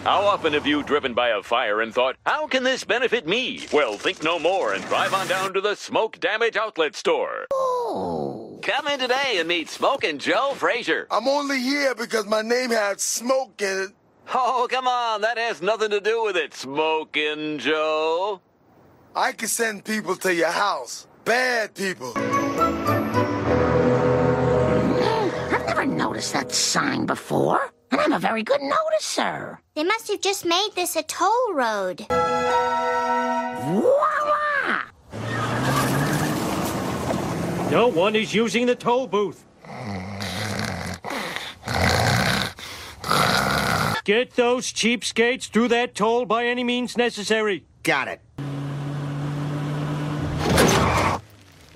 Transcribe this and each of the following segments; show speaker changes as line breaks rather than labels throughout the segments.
How often have you driven by a fire and thought, how can this benefit me? Well, think no more and drive on down to the Smoke Damage Outlet Store.
Oh.
Come in today and meet Smokin' Joe Frazier.
I'm only here because my name has smoke in it.
Oh, come on. That has nothing to do with it, Smokin' Joe.
I can send people to your house. Bad people.
I've never noticed that sign before. And I'm a very good noticer.
They must have just made this a toll road.
Voila!
No one is using the toll booth. Get those cheapskates through that toll by any means necessary.
Got it.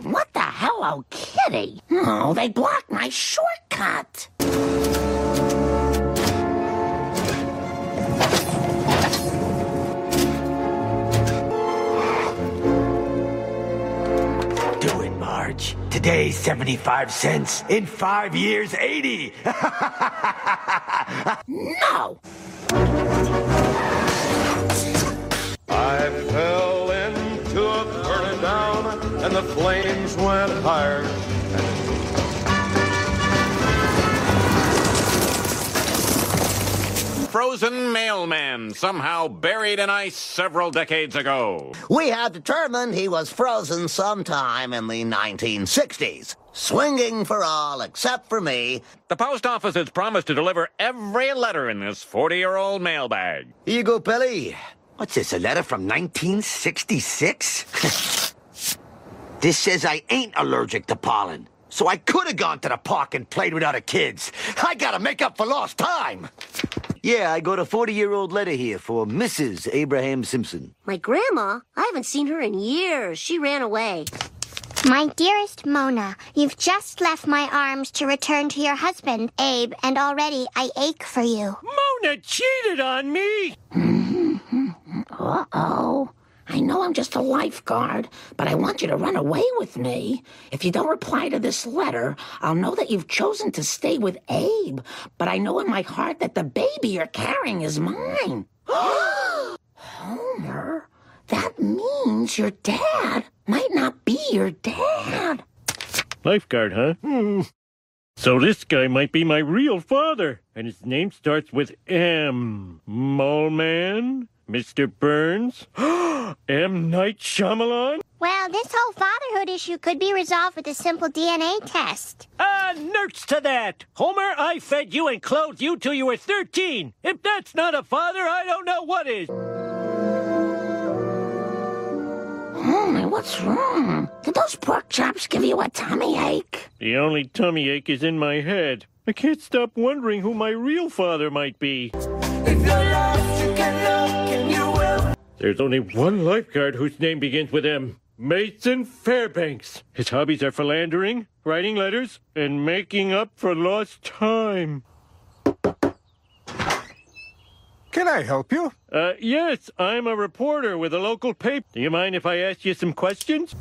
What the Hello Kitty? Oh, they blocked my shortcut.
Today's 75 cents. In 5 years, 80.
No!
I fell into a burning down, and the flames went higher.
Frozen mailman, somehow buried in ice several decades ago.
We have determined he was frozen sometime in the 1960s. Swinging for all except for me.
The post office has promised to deliver every letter in this 40-year-old mailbag.
Here you go, Billy. What's this, a letter from 1966? This says I ain't allergic to pollen. So I could have gone to the park and played with other kids. I gotta make up for lost time. Yeah, I got a 40-year-old letter here for Mrs. Abraham Simpson.
My grandma? I haven't seen her in years. She ran away.
My dearest Mona, you've just left my arms to return to your husband, Abe, and already I ache for you.
Mona cheated on me!
Uh-oh. I know I'm just a lifeguard, but I want you to run away with me. If you don't reply to this letter, I'll know that you've chosen to stay with Abe. But I know in my heart that the baby you're carrying is mine. Homer, that means your dad might not be your dad.
Lifeguard, huh? So this guy might be my real father, and his name starts with M. Mole Man? Mr. Burns? M. Night Shyamalan?
Well, this whole fatherhood issue could be resolved with a simple DNA test.
Nerds to that! Homer, I fed you and clothed you till you were 13. If that's not a father, I don't know what is.
Homer, what's wrong? Did those pork chops give you a tummy ache?
The only tummy ache is in my head. I can't stop wondering who my real father might be.
If you're lost, you can look and you will.
There's only one lifeguard whose name begins with M. Mason Fairbanks. His hobbies are philandering, writing letters, and making up for lost time.
Can I help you?
Yes, I'm a reporter with a local paper. Do you mind if I ask you some questions?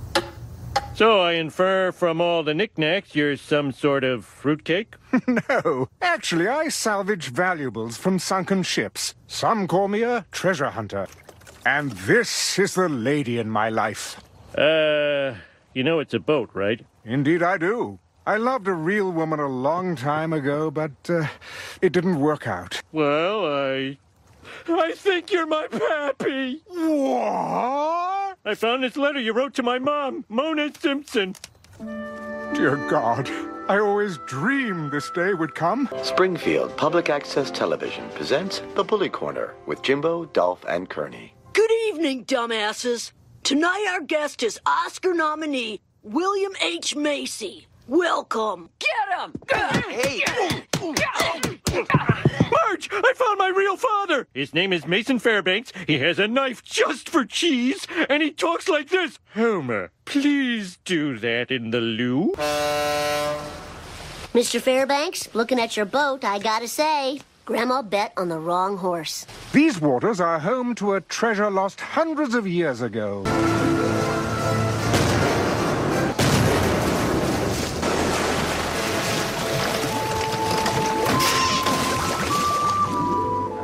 So I infer from all the knickknacks you're some sort of fruitcake?
No. Actually, I salvage valuables from sunken ships. Some call me a treasure hunter. And this is the lady in my life.
You know it's a boat, right?
Indeed I do. I loved a real woman a long time ago, but it didn't work out.
Well, I think you're my pappy.
What?
I found this letter you wrote to my mom, Mona Simpson.
Dear God, I always dreamed this day would come.
Springfield Public Access Television presents The Bully Corner with Jimbo, Dolph, and Kearney.
Good evening, dumbasses. Tonight our guest is Oscar nominee William H. Macy. Welcome. Get him!
Hey!
Marge, I found my real father! His name is Mason Fairbanks, he has a knife just for cheese, and he talks like this. Homer, please do that in the loo.
Mr. Fairbanks, looking at your boat, I gotta say, Grandma bet on the wrong horse.
These waters are home to a treasure lost hundreds of years ago.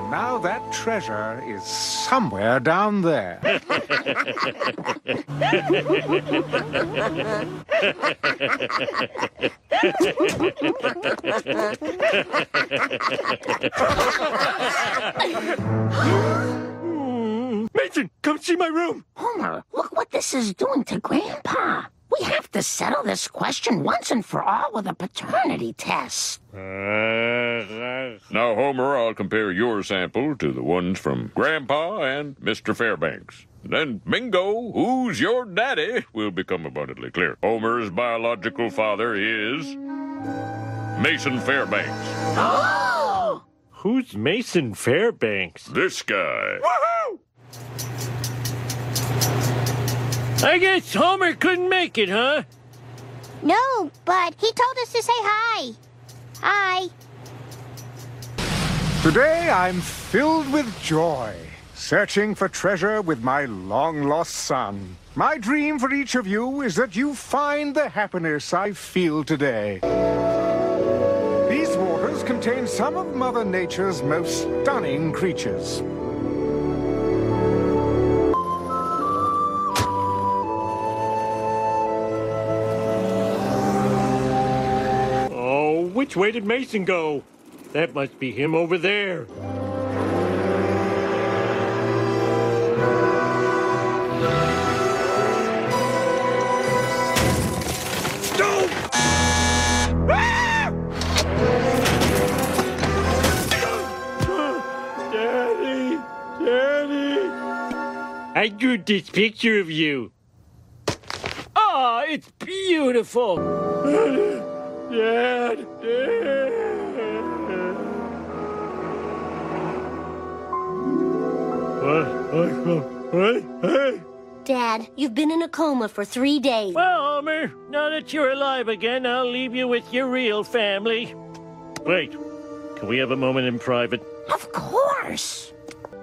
Now that treasure is somewhere down there.
Mason, come see my room.
Homer, look what this is doing to Grandpa. We have to settle this question once and for all with a paternity test.
Now, Homer, I'll compare your sample to the ones from Grandpa and Mr. Fairbanks. Then, bingo, who's your daddy will become abundantly clear. Homer's biological father is Mason Fairbanks.
Oh!
Who's Mason Fairbanks?
This guy.
Woohoo! I guess Homer couldn't make it, huh?
No, but he told us to say hi. Hi.
Today I'm filled with joy, searching for treasure with my long-lost son. My dream for each of you is that you find the happiness I feel today. These waters contain some of Mother Nature's most stunning creatures.
Which way did Mason go? That must be him over there. No! Ah! Daddy! Daddy! I drew this picture of you. Ah, it's beautiful. Dad!
Dad, you've been in a coma for 3 days.
Well, Homer, now that you're alive again, I'll leave you with your real family. Wait, can we have a moment in private?
Of course.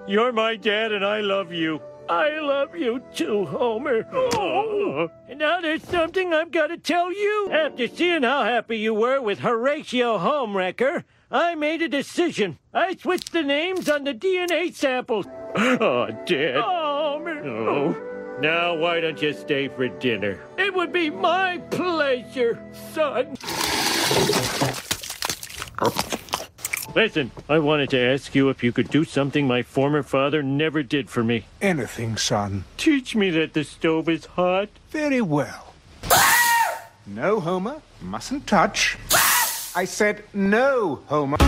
You're my dad and I love you. I love you too, Homer. Oh. And now there's something I've got to tell you. After seeing how happy you were with Horatio Homewrecker, I made a decision. I switched the names on the DNA samples. Oh, Dad. Oh, Homer. Oh. Now, why don't you stay for dinner? It would be my pleasure, son. Listen, I wanted to ask you if you could do something my former father never did for me.
Anything, son.
Teach me that the stove is hot.
Very well. No, Homer. Mustn't touch. I said no, Homer.